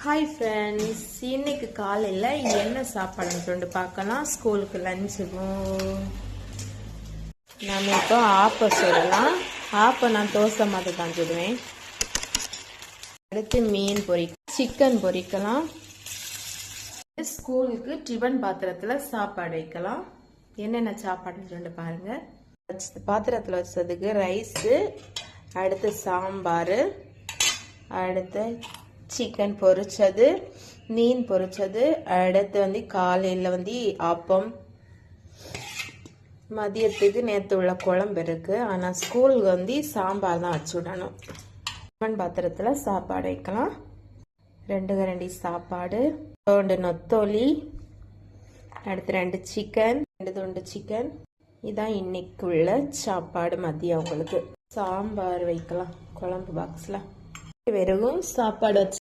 Hi friends, இன்னைக்கு காலையில் என்ன சாப்பாடுன்னு சொல்லிட்டு பார்க்கலாம். ஸ்கூலுக்கு லஞ்சுக்கும் நம்ம இப்போ ஆப்பம் சுடலாம். ஆப்பம் நான் தோசை மாதிரி தான் சுடுவேன். அடுத்து மீன் சிக்கன் பொரிக்கலாம். ஸ்கூலுக்கு டிஃபன் பாத்திரத்தில் சாப்பாடு வைக்கலாம். என்னென்ன சாப்பாடுன்னு சொல்லிட்டு பாருங்கள். பாத்திரத்தில் வச்சதுக்கு ரைஸு, அடுத்து சாம்பார், அடுத்து சிக்கன் பொரிச்சது, மீன் பொரிச்சது, அடுத்து காலையில் ஆப்பம், மதியத்துக்கு நேற்று உள்ள குழம்பு இருக்கு. ஆனால் ஸ்கூலுக்கு சாம்பார் தான் வச்சு விடணும். டிஃபன் பாத்திரத்தில் சாப்பாடு வைக்கலாம். 2 கரண்டி சாப்பாடு, 2 நொத்தோலி, அடுத்து 2 சிக்கன், 2 துண்டு சிக்கன். இதான் இன்னைக்குள்ள சாப்பாடு. மதியம் உங்களுக்கு சாம்பார் வைக்கலாம் குழம்பு பாக்ஸில். வெறும் சாப்பாடு வச்சு